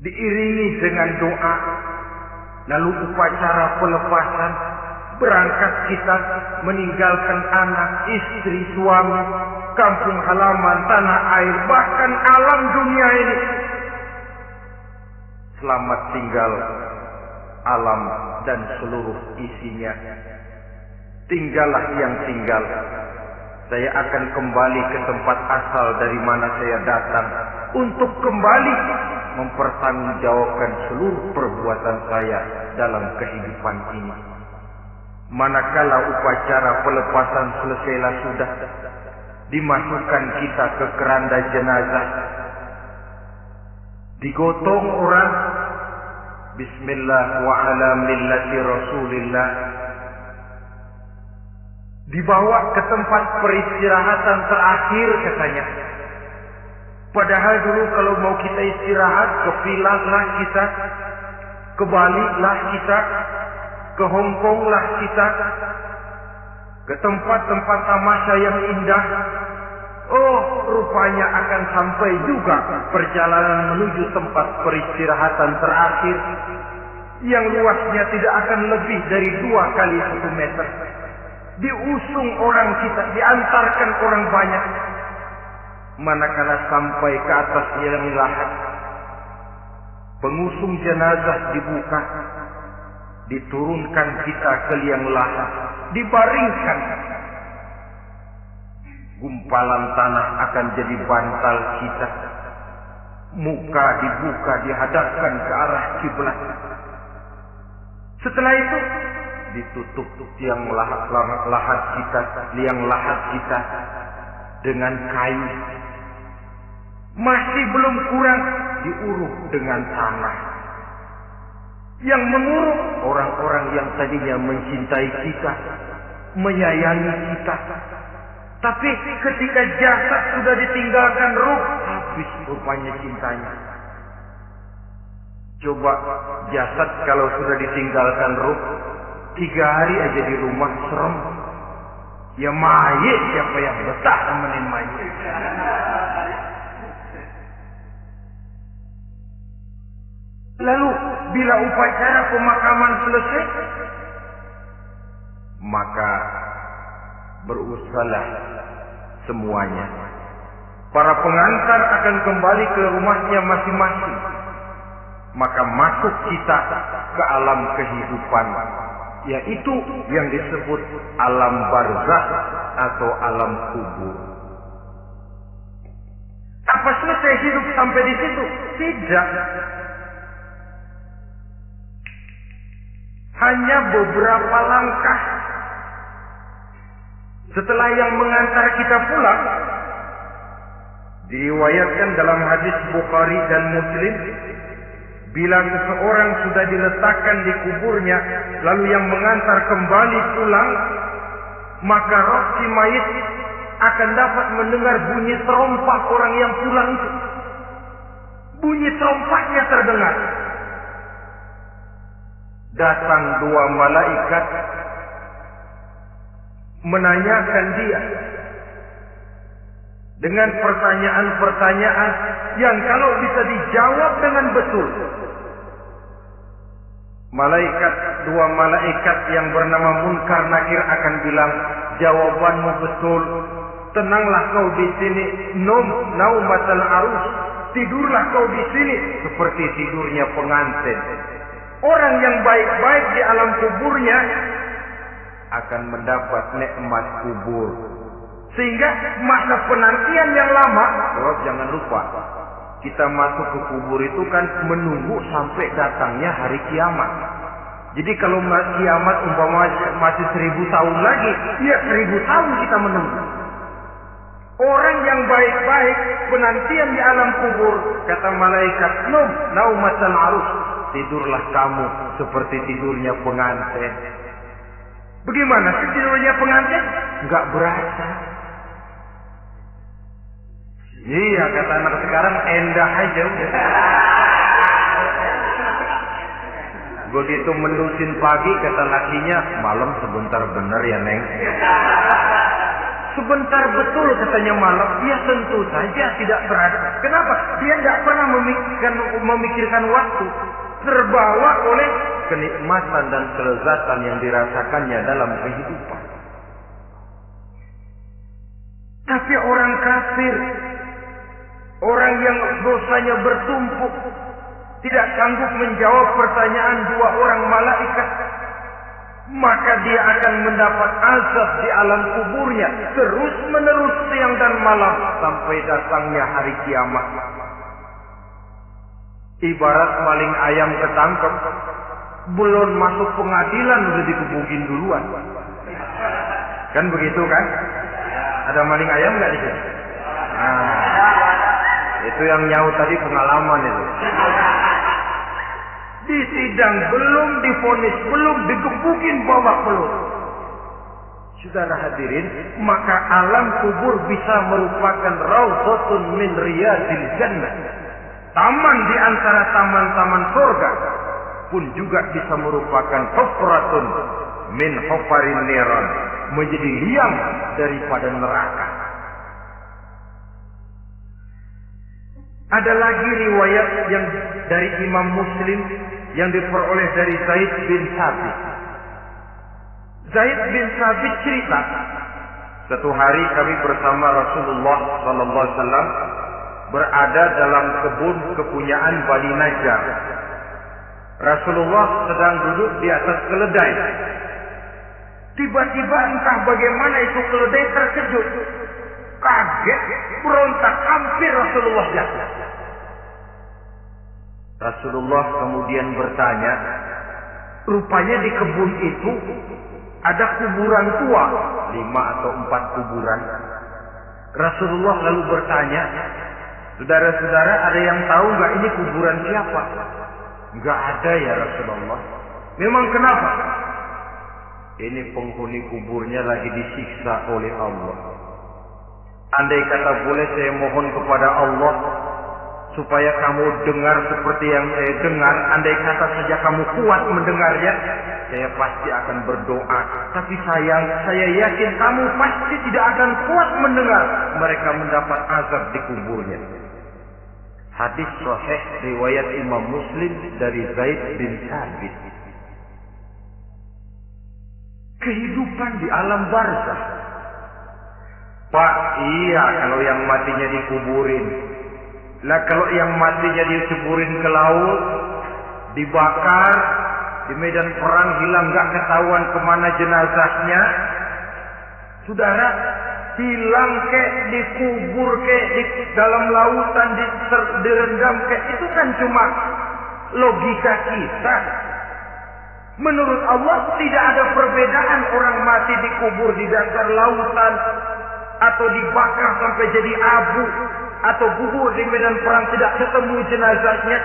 diiringi dengan doa. Lalu upacara pelepasan, berangkat kita meninggalkan anak, istri, suami, kampung halaman, tanah air, bahkan alam dunia ini. Selamat tinggal alam dan seluruh isinya. Tinggallah yang tinggal. Saya akan kembali ke tempat asal dari mana saya datang, untuk kembali mempertanggungjawabkan seluruh perbuatan saya dalam kehidupan ini. Manakala upacara pelepasan selesailah sudah, dimasukkan kita ke keranda jenazah, digotong orang, bismillah wa ala millati rasulillah, dibawa ke tempat peristirahatan terakhir katanya. Padahal dulu kalau mau kita istirahat, ke villa lah kita, ke Bali lah kita, ke Hong Kong lah kita, ke tempat-tempat tamasya yang indah. Oh, rupanya akan sampai juga perjalanan menuju tempat peristirahatan terakhir, yang luasnya tidak akan lebih dari 2 kali 1 meter. Diusung orang kita, diantarkan orang banyak. Manakala sampai ke atas liang lahat, pengusung jenazah dibuka, diturunkan kita ke liang lahat, dibaringkan. Gumpalan tanah akan jadi bantal kita. Muka dibuka, dihadapkan ke arah kiblat. Setelah itu ditutup liang lahat kita dengan kayu. Masih belum kurang, diuruk dengan tanah. Yang menguruk orang-orang yang tadinya mencintai kita, menyayangi kita. Tapi ketika jasad sudah ditinggalkan ruh, habis rupanya cintanya. Coba jasad kalau sudah ditinggalkan ruh, 3 hari aja di rumah serem. Ya mayit, siapa yang betah nemenin mayit? Lalu bila upacara pemakaman selesai, maka berusahalah semuanya. Para pengantar akan kembali ke rumahnya masing-masing. Maka masuk kita ke alam kehidupan, yaitu yang disebut alam barzakh atau alam kubur. Apa selesai hidup sampai di situ? Tidak. Hanya beberapa langkah setelah yang mengantar kita pulang, diriwayatkan dalam hadis Bukhari dan Muslim, bila seseorang sudah diletakkan di kuburnya, lalu yang mengantar kembali pulang, maka roh si mayit akan dapat mendengar bunyi terompak orang yang pulang itu. Bunyi terompaknya terdengar. Datang 2 malaikat menanyakan dia dengan pertanyaan-pertanyaan yang kalau bisa dijawab dengan betul. Dua malaikat yang bernama Munkar Nakir akan bilang, jawabanmu betul. Tenanglah kau di sini, naumatal arus. Tidurlah kau di sini seperti tidurnya pengantin. Orang yang baik-baik di alam kuburnya akan mendapat nikmat kubur. Sehingga masa penantian yang lama, jangan lupa, kita masuk ke kubur itu kan menunggu sampai datangnya hari kiamat. Jadi kalau kiamat umpama masih 1000 tahun lagi, ya 1000 tahun kita menunggu. Orang yang baik-baik penantian di alam kubur, kata malaikat, naumatan arus, tidurlah kamu seperti tidurnya pengantin. Bagaimana sih tidurnya pengantin? Enggak berasa. Iya, kata anak sekarang, endah aja udah. Begitu mendusin pagi, kata lakinya, malam sebentar bener ya Neng. Sebentar betul katanya malam. Ya tentu saja tidak terasa. Kenapa? Dia tidak pernah memikirkan waktu. Terbawa oleh kenikmatan dan kelezatan yang dirasakannya dalam kehidupan. Tapi orang kafir, orang yang dosanya bertumpuk, tidak sanggup menjawab pertanyaan dua orang malaikat, maka dia akan mendapat azab di alam kuburnya terus menerus siang dan malam sampai datangnya hari kiamat. Ibarat maling ayam ketangkep, belum masuk pengadilan udah dikebukin duluan. Kan begitu kan? Ada maling ayam nggak di sini? Nah, itu yang nyaut tadi pengalaman itu. Di sidang belum divonis, belum digebukin babak belur. Saudara hadirin, maka alam kubur bisa merupakan raudhatun min riyadil jannah. Taman di antara taman-taman surga pun juga bisa merupakan hufratun min hufarin niran, menjadi liang daripada neraka. Ada lagi riwayat yang dari Imam Muslim yang diperoleh dari Zaid bin Sabit. Zaid bin Sabit cerita, satu hari kami bersama Rasulullah sallallahu alaihi wasallam berada dalam kebun kepunyaan Bani Najjar. Rasulullah sedang duduk di atas keledai. Tiba-tiba entah bagaimana itu keledai terkejut, kaget, berontak, hampir Rasulullah jatuh. Rasulullah kemudian bertanya, rupanya di kebun itu ada kuburan tua, 5 atau 4 kuburan. Rasulullah lalu bertanya, saudara-saudara, ada yang tahu nggak ini kuburan siapa? Nggak ada ya Rasulullah. Memang kenapa? Ini penghuni kuburnya lagi disiksa oleh Allah. Andai kata boleh saya mohon kepada Allah supaya kamu dengar seperti yang saya dengar, andai kata saja kamu kuat mendengarnya, saya pasti akan berdoa. Tapi sayang, saya yakin kamu pasti tidak akan kuat mendengar mereka mendapat azab di kuburnya. Hadis sahih riwayat Imam Muslim dari Zaid bin Sabit. Kehidupan di alam barzakh. Pak, iya kalau yang matinya dikuburin. Lah kalau yang matinya dikuburin ke laut, dibakar, di medan perang hilang gak ketahuan kemana jenazahnya. Saudara, hilang kek, dikubur kek, di dalam lautan, direndam kek, itu kan cuma logika kita. Menurut Allah tidak ada perbedaan orang mati dikubur di dasar lautan, atau dibakar sampai jadi abu, atau gugur di medan perang tidak ketemu jenazahnya.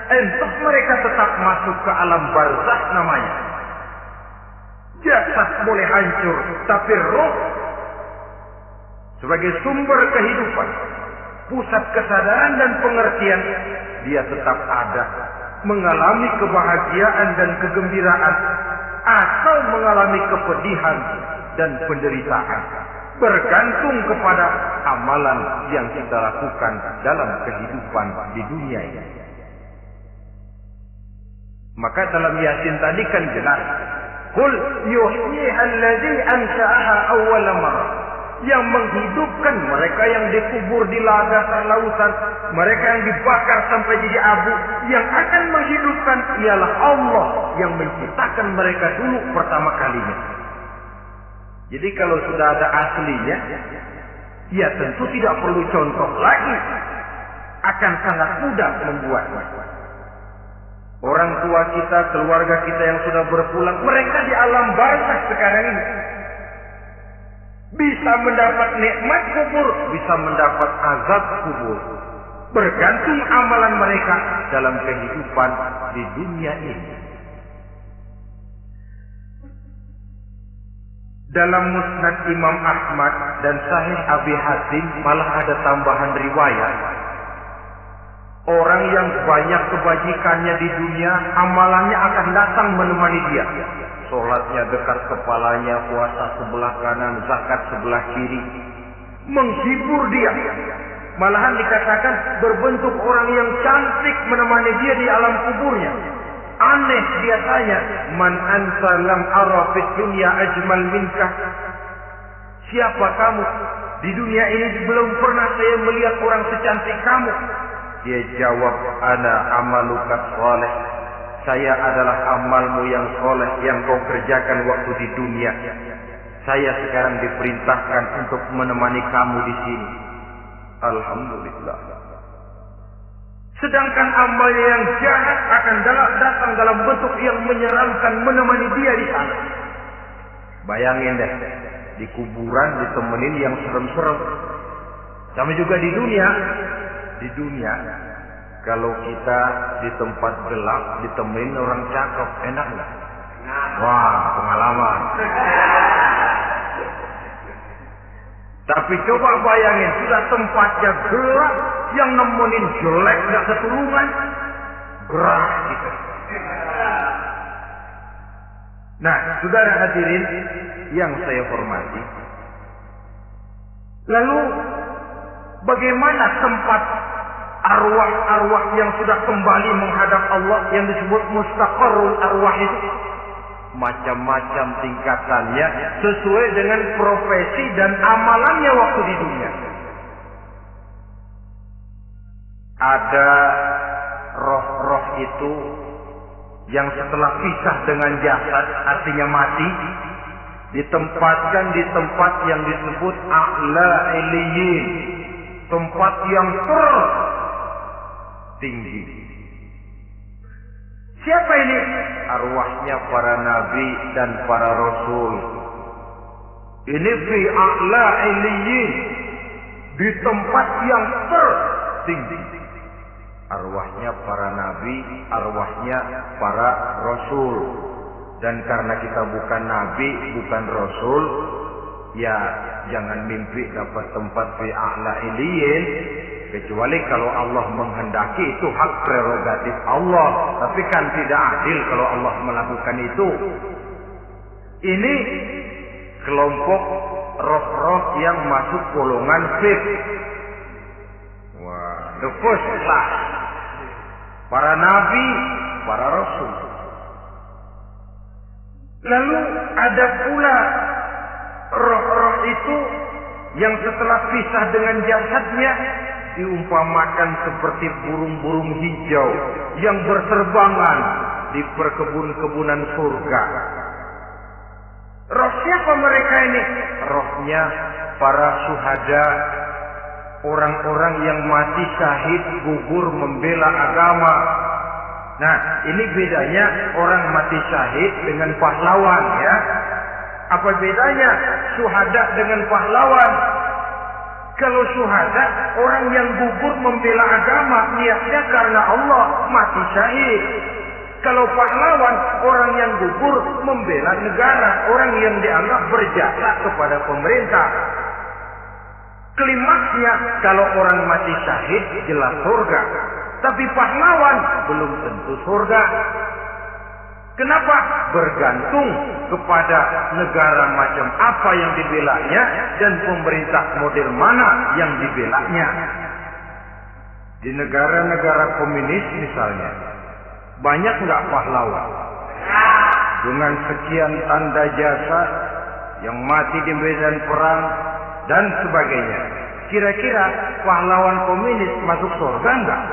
Entah mereka tetap masuk ke alam barzakh namanya. Jasad boleh hancur, tapi roh sebagai sumber kehidupan, pusat kesadaran dan pengertian, dia tetap ada, mengalami kebahagiaan dan kegembiraan, atau mengalami kepedihan dan penderitaan, bergantung kepada amalan yang kita lakukan dalam kehidupan di dunia ini. Maka dalam Yasin tadi kan jelas, Qul yuhyiha alladzi ansha'aha awwala marrah. Yang menghidupkan mereka yang dikubur di dasar lautan, mereka yang dibakar sampai jadi abu, yang akan menghidupkan ialah Allah yang menciptakan mereka dulu pertama kalinya. Jadi kalau sudah ada aslinya, ya tentu tidak perlu contoh lagi, akan sangat mudah membuatnya. Orang tua kita, keluarga kita yang sudah berpulang, mereka di alam barzakh sekarang ini bisa mendapat nikmat kubur, bisa mendapat azab kubur. Bergantung amalan mereka dalam kehidupan di dunia ini. Dalam Musnad Imam Ahmad dan Sahih Abi Hatim malah ada tambahan riwayat. Orang yang banyak kebajikannya di dunia, amalannya akan datang menemani dia. Sholatnya dekat kepalanya, puasa sebelah kanan, zakat sebelah kiri. Menghibur dia. Malahan dikatakan berbentuk orang yang cantik menemani dia di alam kuburnya. Aneh biasanya, man anta lam ara fid dunya ajmal minka. Siapa kamu? Di dunia ini belum pernah saya melihat orang secantik kamu. Dia jawab, ana amaluka sholeh. Saya adalah amalmu yang soleh yang kau kerjakan waktu di dunia. Saya sekarang diperintahkan untuk menemani kamu di sini. Alhamdulillah. Sedangkan amal yang jahat akan datang dalam bentuk yang menyeramkan menemani dia di sana. Bayangin deh, di kuburan ditemenin yang serem-serem. Sama juga di dunia. Di dunia, kalau kita di tempat gelap ditemenin orang cakep, enak nggak? Wah, pengalaman. Tapi coba bayangin, sudah tempatnya gelap, yang nemenin jelek nggak ketulungan, gerah gitu. Nah, saudara hadirin yang saya hormati, lalu bagaimana tempat arwah-arwah yang sudah kembali menghadap Allah yang disebut mustaqarrul arwah itu? Macam-macam tingkatannya sesuai dengan profesi dan amalannya waktu di dunia. Ada roh-roh itu yang setelah pisah dengan jasad, artinya mati, ditempatkan di tempat yang disebut a'la illiyin, tempat yang tertinggi. Siapa ini? Arwahnya para nabi dan para rasul. Ini fi a'la illiyin, di tempat yang tertinggi. Arwahnya para nabi, arwahnya para rasul. Dan karena kita bukan nabi, bukan rasul, ya jangan mimpi dapat tempat fi a'la illiyin. Kecuali kalau Allah menghendaki, itu hak prerogatif Allah. Tapi kan tidak adil kalau Allah melakukan itu. Ini kelompok roh-roh yang masuk golongan fifth. Wah, the first class. Para nabi, para rasul. Lalu ada pula roh-roh itu yang setelah pisah dengan jasadnya diumpamakan seperti burung-burung hijau yang berterbangan di perkebun-kebunan surga. Roh siapa mereka ini? Rohnya para syuhada, orang-orang yang mati syahid gugur membela agama. Nah, ini bedanya orang mati syahid dengan pahlawan, ya. Apa bedanya syuhada dengan pahlawan? Kalau syuhada, orang yang gugur membela agama, niatnya karena Allah, mati syahid. Kalau pahlawan, orang yang gugur membela negara, orang yang dianggap berjasa kepada pemerintah. Klimaksnya, kalau orang mati syahid, jelas surga. Tapi pahlawan, belum tentu surga. Kenapa? Bergantung kepada negara macam apa yang dibelanya dan pemerintah model mana yang dibelanya. Di negara-negara komunis misalnya, banyak nggak pahlawan? Dengan sekian tanda jasa yang mati di medan perang dan sebagainya. Kira-kira pahlawan komunis masuk surga nggak?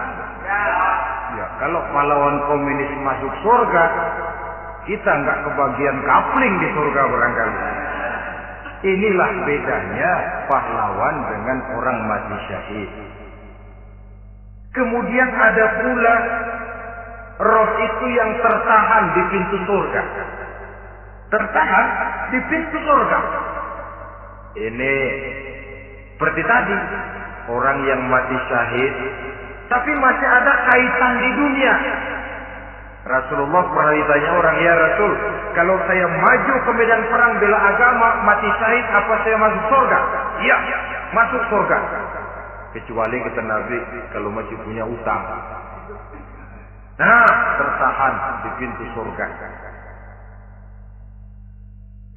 Ya, kalau pahlawan komunis masuk surga, kita nggak kebagian kapling di surga barangkali. Inilah bedanya pahlawan dengan orang mati syahid. Kemudian ada pula roh itu yang tertahan di pintu surga. Tertahan di pintu surga. Ini seperti tadi, orang yang mati syahid tapi masih ada kaitan di dunia. Rasulullah pernah ditanya orang, ya Rasul, kalau saya maju ke medan perang bela agama, mati syahid, apa saya masuk surga? Iya, masuk surga. Kecuali kata Nabi, kalau masih punya utang. Nah, tertahan di pintu surga.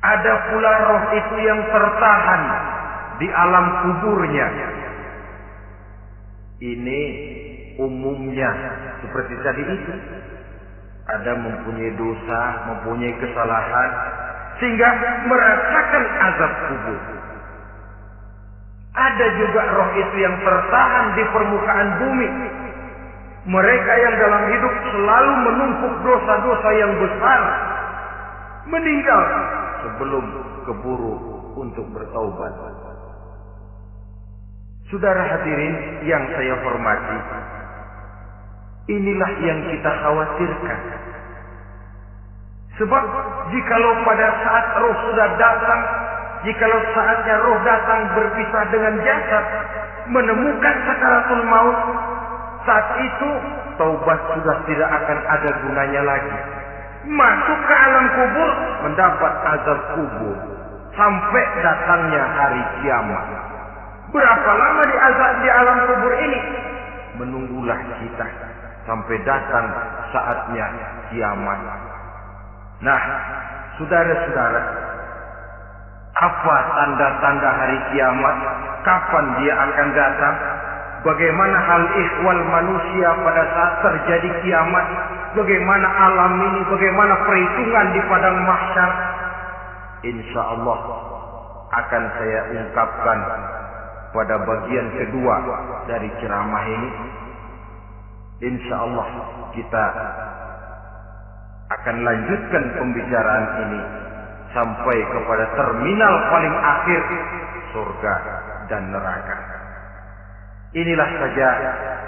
Ada pula roh itu yang tertahan di alam kuburnya. Ini umumnya seperti tadi itu. Ada mempunyai dosa, mempunyai kesalahan, sehingga merasakan azab kubur. Ada juga roh itu yang tertahan di permukaan bumi. Mereka yang dalam hidup selalu menumpuk dosa-dosa yang besar, meninggal sebelum keburu untuk bertaubat. Saudara hadirin yang saya hormati, inilah yang kita khawatirkan. Sebab jikalau pada saat roh sudah datang, jikalau saatnya roh datang berpisah dengan jasad, menemukan sakaratul maut, saat itu taubat sudah tidak akan ada gunanya lagi. Masuk ke alam kubur, mendapat azab kubur sampai datangnya hari kiamat. Berapa lama di alam kubur ini? Menunggulah kita sampai datang saatnya kiamat. Nah, saudara-saudara, apa tanda-tanda hari kiamat? Kapan dia akan datang? Bagaimana hal ihwal manusia pada saat terjadi kiamat? Bagaimana alam ini? Bagaimana perhitungan di padang mahsyar? Insya Allah akan saya ungkapkan pada bagian kedua dari ceramah ini. Insya Allah kita akan lanjutkan pembicaraan ini sampai kepada terminal paling akhir, surga dan neraka. Inilah saja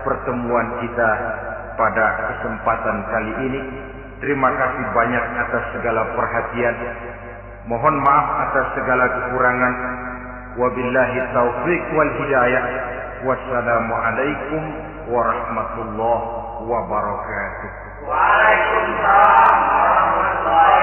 pertemuan kita pada kesempatan kali ini. Terima kasih banyak atas segala perhatian. Mohon maaf atas segala kekurangan. Wabillahi taufiq wal hidayah. Wassalamualaikum warahmatullahi wabarakatuh. Waalaikumsalam warahmatullahi